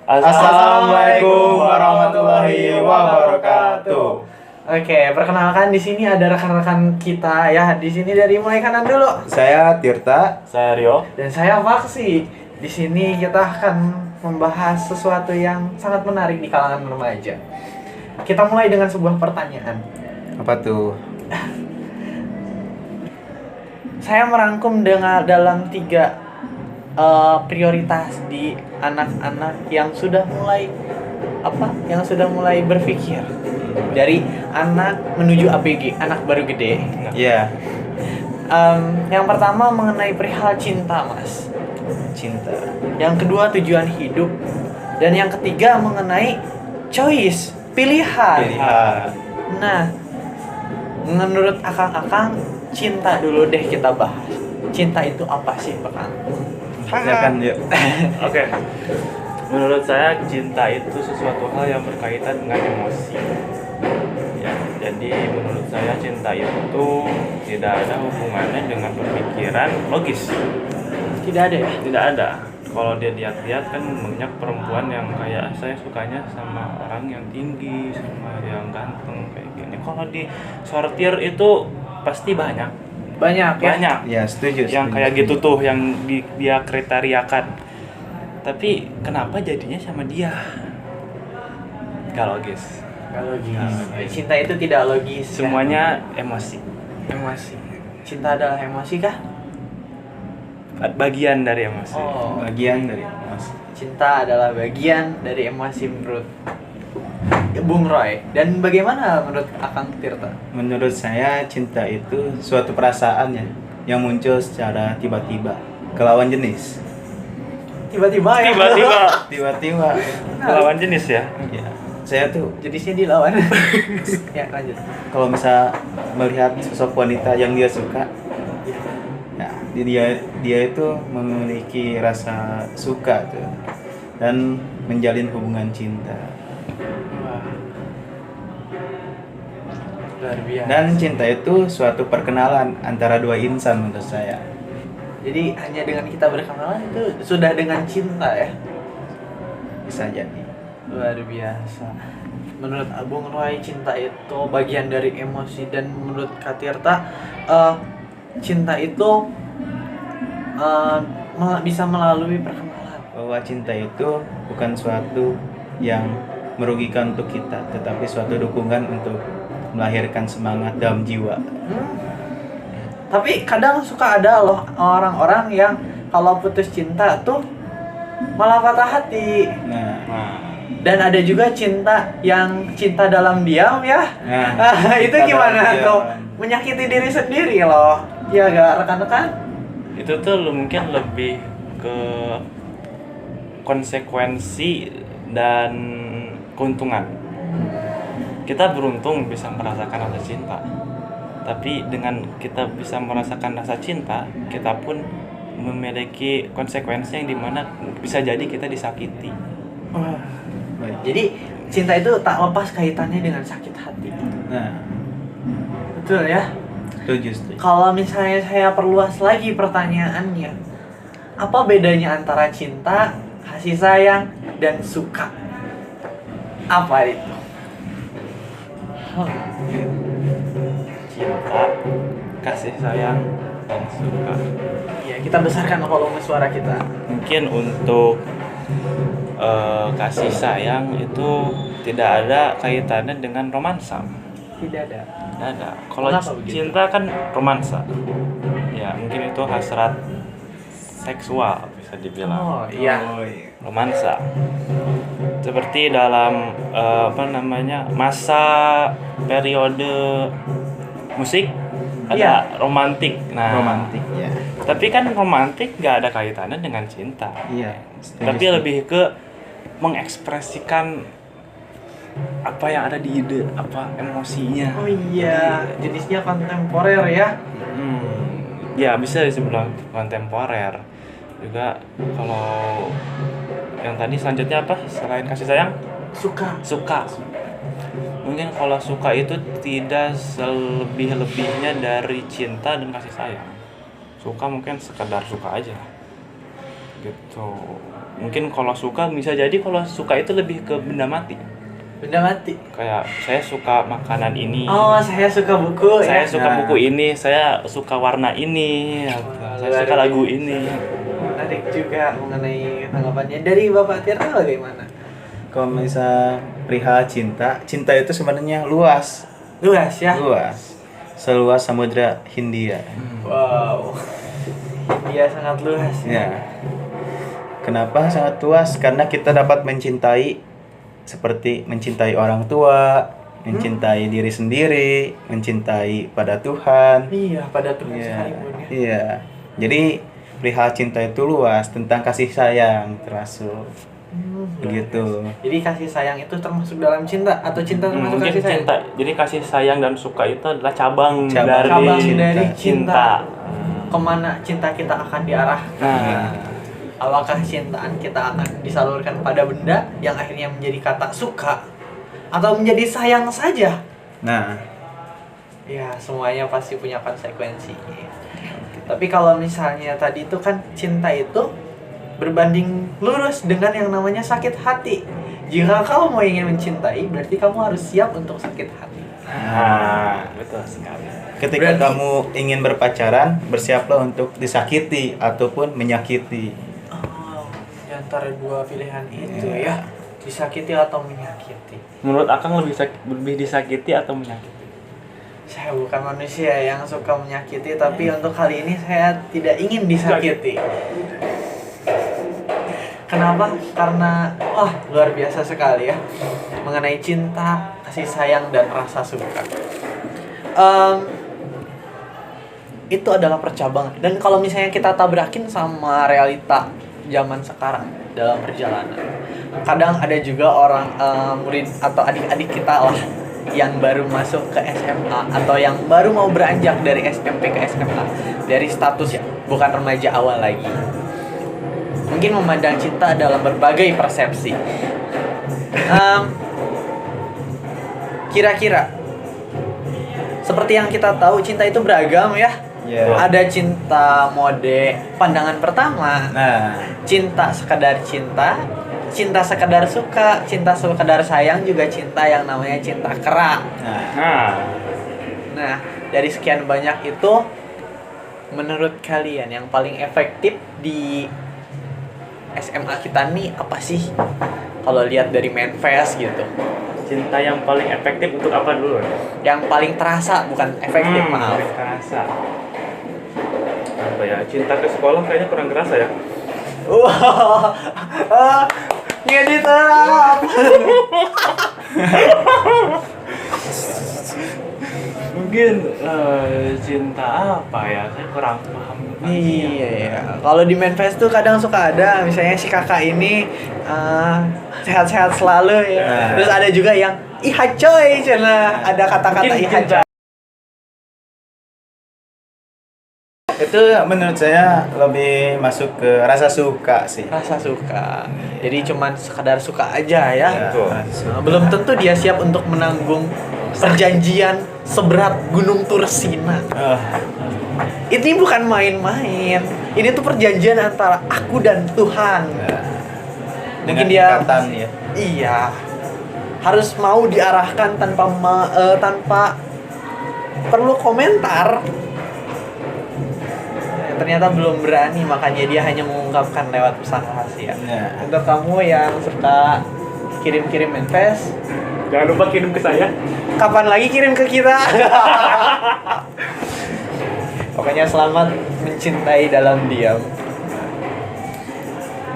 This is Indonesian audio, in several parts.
Assalamualaikum warahmatullahi wabarakatuh. Oke, perkenalkan di sini ada rekan-rekan kita ya. Di sini dari mulai kanan dulu. Saya Tirta. Saya Rio. Dan saya Vaksi. Di sini kita akan membahas sesuatu yang sangat menarik di kalangan remaja. Kita mulai dengan sebuah pertanyaan. Apa tuh? Saya merangkum dalam 3 prioritas di anak-anak yang sudah mulai berpikir dari anak menuju ABG, anak baru gede. Iya. Yang pertama mengenai perihal cinta, Mas. Cinta. Yang kedua tujuan hidup, dan yang ketiga mengenai choice, pilihan. Nah, menurut akang-akang, cinta dulu deh kita bahas. Cinta itu apa sih, Akang? Silakan yuk. Oke. Menurut saya cinta itu sesuatu hal yang berkaitan dengan emosi. Ya, jadi menurut saya cinta itu tidak ada hubungannya dengan pemikiran logis. Tidak ada ya? Tidak ada. Kalau dia lihat-lihat kan banyak perempuan yang kayak saya sukanya sama orang yang tinggi, sama yang ganteng kayak gini. Kalau di sortir itu pasti banyak. Banyak. Ya, setuju. Yang kayak gitu tuh yang dia kriteriakan. Tapi kenapa jadinya sama dia? Gak logis. Cinta itu tidak logis. Semuanya emosi. Emosi. Cinta adalah emosi kah? Bagian dari emosi. Oh, Bagian dari emosi. cinta adalah bagian dari emosi menurut Bung Roy. Dan bagaimana menurut Akang Tirta? Menurut saya cinta itu suatu perasaan ya yang muncul secara tiba-tiba ke lawan jenis. Tiba-tiba ya? Tiba-tiba. Lawan jenis ya. Ya, saya tuh Jenisnya dilawan. Ya, lanjut. kalau bisa melihat sosok wanita yang dia suka, ya dia itu memiliki rasa suka tuh dan menjalin hubungan cinta. Luar biasa. Dan cinta itu suatu perkenalan antara dua insan menurut saya. Jadi hanya dengan kita berkenalan itu sudah dengan cinta ya? Bisa jadi. Luar biasa. Menurut Bung Roy, cinta itu bagian dari emosi. Dan menurut Kak Tirta, cinta itu bisa melalui perkenalan. Bahwa cinta itu bukan suatu yang merugikan untuk kita, tetapi suatu dukungan untuk melahirkan semangat dalam jiwa. Tapi kadang suka ada loh orang-orang yang kalau putus cinta tuh malah patah hati. Nah, Dan ada juga cinta yang cinta dalam diam ya. nah Itu cinta gimana dalam tuh? diam. Menyakiti diri sendiri loh. Ya gak rekan-rekan? Itu tuh mungkin lebih ke konsekuensi dan keuntungan. Kita beruntung bisa merasakan rasa cinta. Tapi dengan kita bisa merasakan rasa cinta, kita pun memiliki konsekuensi yang dimana bisa jadi kita disakiti. Wah. Baik. Jadi cinta itu tak lepas kaitannya dengan sakit hati. Nah, Betul ya? setuju. Kalau misalnya saya perluas lagi pertanyaannya, apa bedanya antara cinta, kasih sayang, dan suka? Apa itu? Cinta, kasih sayang, dan suka. Ya, kita besarkan volume suara kita. Mungkin untuk kasih sayang itu tidak ada kaitannya dengan romansa. Tidak ada. Tidak ada. Kalau Kenapa begitu? cinta kan romansa. Ya mungkin itu hasrat seksual bisa dibilang. Oh iya. Romansa. Seperti dalam masa periode musik ada Iya. romantik. Nah, Romantik ya. tapi kan romantik nggak ada kaitannya dengan cinta. Iya. setuju, Tapi setuju. lebih ke mengekspresikan apa yang ada di ide, apa emosinya. Oh iya, jenisnya kontemporer ya. Ya bisa disebut kontemporer. Juga kalau yang tadi selanjutnya apa? Selain kasih sayang, suka. Mungkin kalau suka itu tidak selebih-lebihnya dari cinta dan kasih sayang. Suka mungkin sekedar suka aja. Gitu. Mungkin kalau suka bisa jadi kalau suka itu lebih ke benda mati. Benda mati. Kayak saya suka makanan ini. Oh, saya suka buku Saya ya. suka Nah. buku ini, saya suka warna ini, saya luar suka lagu biasa. ini. Menarik juga mengenai tanggapannya. Dari Bapak Tirta bagaimana? Kalau misal perihal cinta, cinta itu sebenarnya luas, Luas ya. luas, seluas Samudra Hindia. Wow. Dia sangat luas Ya. Kenapa sangat luas? Karena kita dapat mencintai seperti mencintai orang tua, mencintai diri sendiri, mencintai pada Tuhan. Iya, pada Tuhan Iya. sekalipun ya. Iya. Jadi perihal cinta itu luas, tentang kasih sayang termasuk. Begitu. Jadi kasih sayang itu termasuk dalam cinta atau cinta termasuk Mungkin kasih sayang? cinta. Jadi kasih sayang dan suka itu adalah cabang, Cabang dari dari cinta. Kemana cinta kita akan diarahkan? Nah, Apakah cintaan kita akan disalurkan pada benda yang akhirnya menjadi kata suka atau menjadi sayang saja? Nah, Ya, semuanya pasti punya konsekuensi. Tapi kalau misalnya tadi itu kan cinta itu berbanding lurus dengan yang namanya sakit hati. Jika kamu mau ingin mencintai, berarti kamu harus siap untuk sakit hati. betul sekali. ketika Berarti- kamu ingin berpacaran, bersiaplah untuk disakiti ataupun menyakiti. Oh, di antara dua pilihan itu Iya. ya, disakiti atau menyakiti. Menurut Akang lebih disakiti atau menyakiti? Saya bukan manusia yang suka menyakiti, tapi untuk kali ini saya tidak ingin disakiti. Kenapa? Karena luar biasa sekali ya mengenai cinta, kasih sayang dan rasa suka. Itu adalah percabangan. Dan kalau misalnya kita tabrakin sama realita zaman sekarang dalam perjalanan, kadang ada juga orang murid atau adik-adik kita lah yang baru masuk ke SMA atau yang baru mau beranjak dari SMP ke SMA, dari status bukan remaja awal lagi, mungkin memandang cinta dalam berbagai persepsi. Kira-kira seperti yang kita tahu, cinta itu beragam ya. Ya. Ada cinta mode pandangan pertama, Nah, cinta sekedar cinta, cinta sekedar suka, cinta sekedar sayang, juga cinta yang namanya cinta kera. nah, Nah, dari sekian banyak itu, menurut kalian yang paling efektif di SMA kita nih apa sih? Kalau lihat dari manifest gitu, Cinta yang paling efektif untuk apa dulu? yang paling terasa, bukan efektif, maaf. Paling kerasa. Apa ya? Cinta ke sekolah kayaknya kurang kerasa ya. Wah, ngedit up. Mungkin cinta apa ya? Saya kurang paham. Iya, iya. Kalau di manifest tuh kadang suka ada, misalnya si kakak ini sehat-sehat selalu ya. Nah. Terus ada juga yang iha coy, cina ada kata-kata Mungkin iha cinta. coy. itu menurut saya lebih masuk ke rasa suka sih. Rasa suka. Jadi cuman sekadar suka aja ya. Ya, Betul. rasa suka. Nah, belum tentu dia siap untuk menanggung perjanjian seberat Gunung Tursina. Ini bukan main-main. Ini tuh perjanjian antara aku dan Tuhan. Dengan Mungkin dia ikatan ya. Iya. Harus mau diarahkan tanpa perlu komentar. Ternyata belum berani, makanya dia hanya mengungkapkan lewat pesan rahasia. Ya. Untuk kamu yang suka kirim-kirim manifest, Jangan lupa kirim ke saya. kapan lagi kirim ke kita? Pokoknya selamat mencintai dalam diam.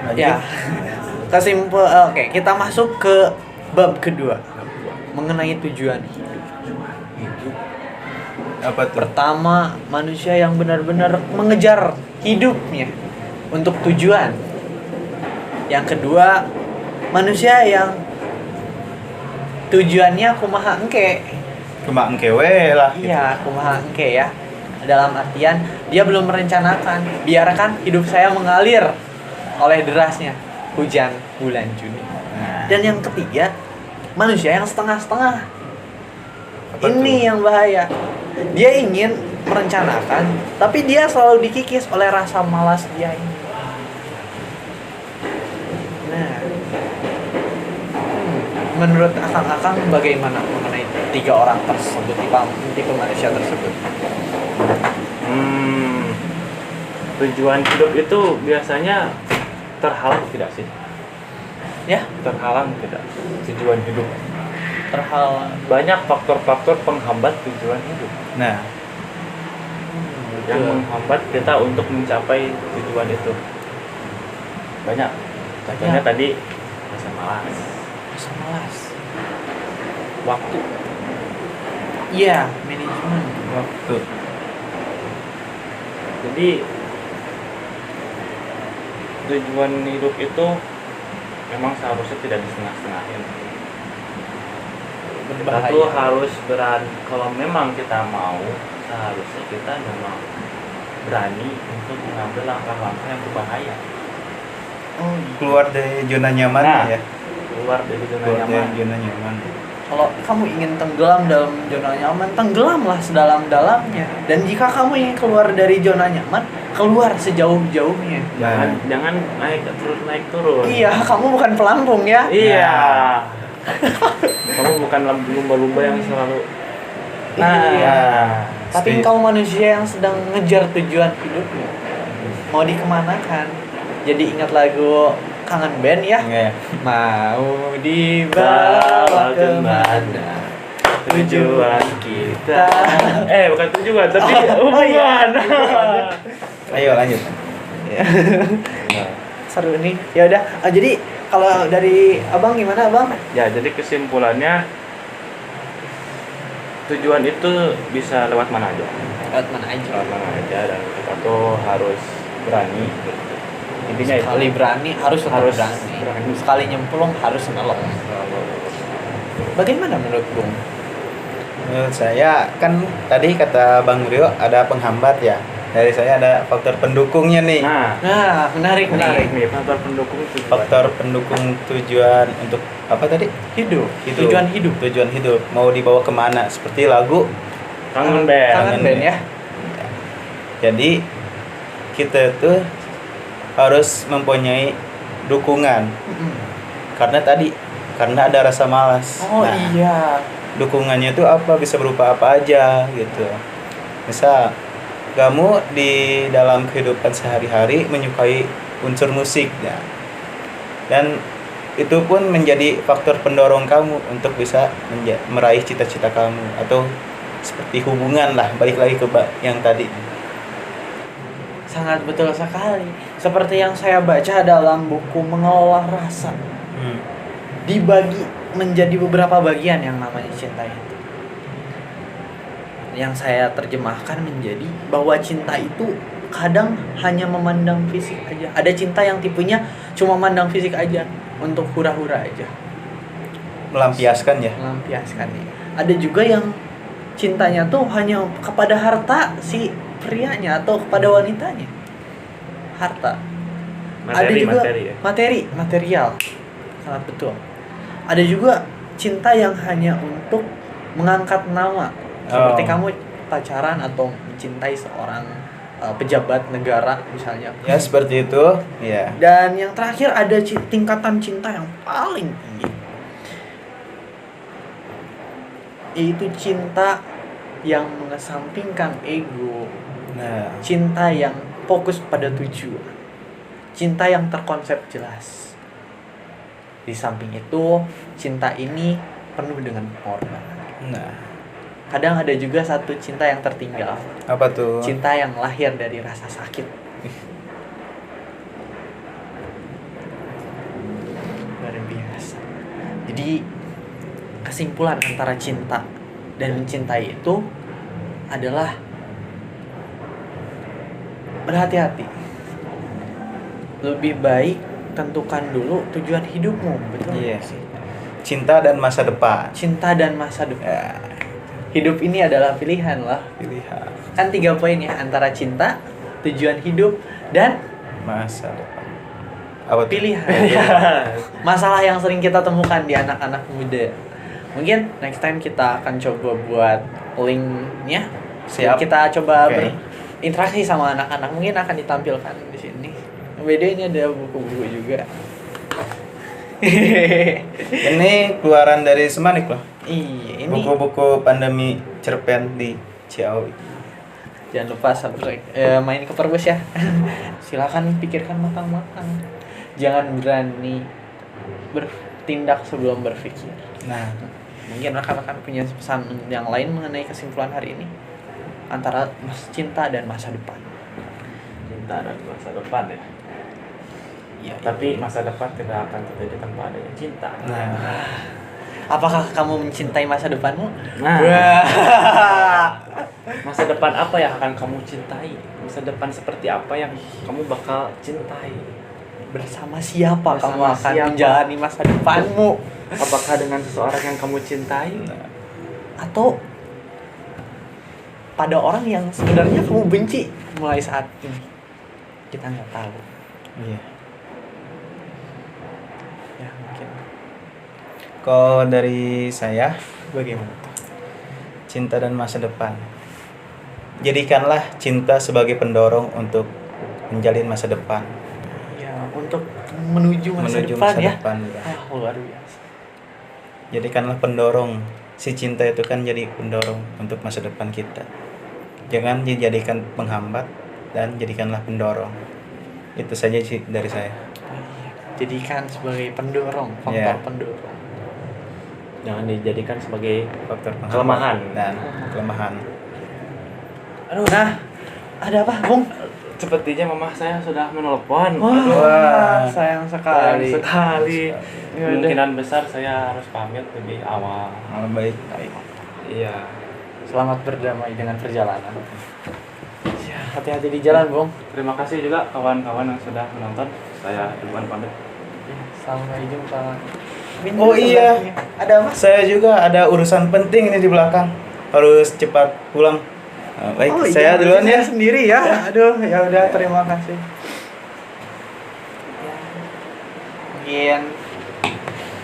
Lanjut. Ya. Oke, kita masuk ke bab kedua. Mengenai tujuan hidup. Apa tuh? Pertama, manusia yang benar-benar mengejar hidupnya untuk tujuan. Yang kedua, manusia yang tujuannya kumaha engke. Cuma engkewe lah. gitu. Iya, kumaha engke ya. Dalam artian dia belum merencanakan, biarkan hidup saya mengalir oleh derasnya hujan bulan Juni. Nah, Dan yang ketiga, manusia yang setengah-setengah. apa Ini tuh? yang bahaya. Dia ingin merencanakan, tapi dia selalu dikikis oleh rasa malas dia ini. menurut akang bagaimana mengenai 3 orang tersebut, tipe manusia tersebut? Tujuan hidup itu biasanya terhalang tidak sih? Ya, Terhalang tidak tujuan hidup? terhalang. Banyak faktor-faktor penghambat tujuan hidup Nah, yang menghambat kita untuk mencapai tujuan itu. Banyak. Contohnya tadi rasa malas, Rasa malas. waktu. Iya, manajemen. waktu. Jadi tujuan hidup itu memang seharusnya tidak disetengah-setengahin. Kita Berbahaya. tuh harus berani. Kalau memang kita mau, seharusnya kita memang berani untuk mengambil langkah-langkah yang berbahaya. Oh, iya. Keluar dari zona nyaman Nah, ya. Keluar dari zona Keluar nyaman. dari zona nyaman. Kalau kamu ingin tenggelam dalam zona nyaman, tenggelamlah sedalam-dalamnya. Dan jika kamu ingin keluar dari zona nyaman, keluar sejauh-jauhnya. Jangan naik turun. Iya, kamu bukan pelampung ya. Iya. Kamu bukan lumba-lumba yang selalu. Iya. Tapi Setuju. kamu manusia yang sedang ngejar tujuan hidupnya. Mau dikemanakan? Jadi ingat lagu Kangen Band ya. Enggak ya? Mau dibawa kemana tujuan kita? Bukan tujuan, tapi Oh, iya. hubungan. Ayo lanjut. Seru nih. Ya udah. Jadi kalau dari abang gimana abang? Ya, jadi kesimpulannya tujuan itu bisa lewat mana aja. Lewat mana aja. Lewat mana aja, dan kita tuh harus berani. Intinya itu. Sekali berani harus tetap Harus berani. berani. Sekali nyemplung harus ngelong. Bagaimana menurut Bung? Menurut saya kan tadi kata Bang Rio ada penghambat ya. Dari saya ada faktor pendukungnya nih. Nah, Menarik nih faktor pendukung tujuan. Faktor pendukung tujuan untuk apa tadi? Hidup. Hidup. Tujuan hidup. Tujuan hidup. Mau dibawa kemana? Seperti lagu. Kangen Band. Kangen Band ya. Jadi kita tuh harus mempunyai dukungan. Karena ada rasa malas. Oh Nah, iya. dukungannya itu apa, bisa berupa apa aja gitu. Misal kamu di dalam kehidupan sehari-hari menyukai unsur musik ya. Dan itu pun menjadi faktor pendorong kamu untuk bisa meraih cita-cita kamu, atau seperti hubungan lah, balik lagi ke yang tadi. Sangat betul sekali. Seperti yang saya baca dalam buku Mengelola Rasa. Dibagi menjadi beberapa bagian yang namanya cinta itu. Yang saya terjemahkan menjadi bahwa cinta itu kadang hanya memandang fisik aja. Ada cinta yang tipenya cuma memandang fisik aja, untuk hura-hura aja, Melampiaskan ya. melampiaskannya. Ada juga yang cintanya tuh hanya kepada harta si prianya atau kepada wanitanya. Harta. Ada juga material. Sangat betul. Ada juga cinta yang hanya untuk mengangkat nama. Seperti kamu pacaran atau mencintai seorang pejabat negara misalnya. Ya seperti itu. Ya. Dan yang terakhir ada tingkatan cinta yang paling tinggi. Yaitu cinta yang mengesampingkan ego. Nah, Cinta yang fokus pada tujuan. Cinta yang terkonsep jelas. Di samping itu, cinta ini penuh dengan pengorbanan. nah, Kadang ada juga satu cinta yang tertinggal. apa tuh? Cinta yang lahir dari rasa sakit. Luar biasa. Jadi kesimpulan antara cinta dan mencintai itu adalah berhati-hati. Lebih baik tentukan dulu tujuan hidupmu, betul? Iya sih. Cinta dan masa depan. Cinta dan masa depan. Ya, Hidup ini adalah pilihan lah. pilihan Kan 3 poin ya, antara cinta, tujuan hidup, dan masa depan. Apa tuh? pilihan. Masalah yang sering kita temukan di anak-anak muda. Mungkin next time kita akan coba buat linknya. Siap. Kita coba Oke. berinteraksi sama anak-anak. Mungkin akan ditampilkan di sini. Yang beda ini ada buku-buku juga. Ini keluaran dari Semanik loh. Iya, ini Buku-buku pandemi cerpen di Ciawi. jangan lupa subscribe, main ke Perpus ya. Silakan pikirkan matang-matang. Jangan berani bertindak sebelum berpikir. Nah, Mungkin rekan-rekan punya pesan yang lain mengenai kesimpulan hari ini antara cinta dan masa depan. Cinta dan masa depan ya. Iya. Tapi masa depan tidak akan terjadi tanpa adanya cinta. nah, Apakah kamu mencintai masa depanmu? Nah. Wah. Masa depan apa yang akan kamu cintai? Masa depan seperti apa yang kamu bakal cintai? Bersama siapa kamu Bersama akan siapa? menjalani masa depanmu? Apakah dengan seseorang yang kamu cintai? Atau pada orang yang sebenarnya kamu benci mulai saat ini? Kita nggak tahu. iya. Ya mungkin. Kalau dari saya, Bagaimana? cinta dan masa depan. Jadikanlah cinta sebagai pendorong untuk menjalin masa depan. Ya untuk menuju masa Menuju depan masa ya. depan, ya. Ah, luar biasa. Jadikanlah pendorong. Si cinta itu kan jadi pendorong untuk masa depan kita. Jangan dijadikan penghambat dan jadikanlah pendorong. Itu saja sih dari saya. Jadikan sebagai pendorong, faktor Ya. pendorong. Jangan dijadikan sebagai Faktor penghambat kelemahan. dan kelemahan. Aduh, nah, ada apa, Bung? Sepertinya mama saya sudah menelpon. Wah. Sayang Sayang sekali. sekali. Ya udah. Kemungkinan besar saya harus pamit lebih awal. Baik. Iya. Selamat berdamai dengan perjalanan. Ya, hati-hati di jalan, Bung. Terima kasih juga kawan-kawan yang sudah menonton. Saya duluan pamit. Ya, sampai jumpa. Oh iya. Ada apa? Saya juga ada urusan penting ini di belakang. Harus cepat pulang. Baik, Oh, saya iya, duluan berarti ya. saya sendiri ya. Aduh, ya udah, terima kasih. Mungkin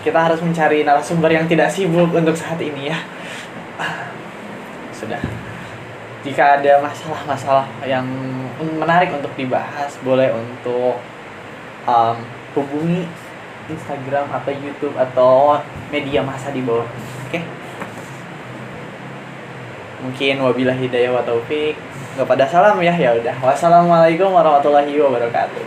kita harus mencari narasumber yang tidak sibuk untuk saat ini ya. Sudah. Jika ada masalah-masalah yang menarik untuk dibahas, boleh untuk hubungi Instagram atau YouTube atau media massa di bawah. Oke. Mungkin wabillahi hidayah wa taufik. Enggak pada salam ya. Ya udah. Wassalamualaikum warahmatullahi wabarakatuh.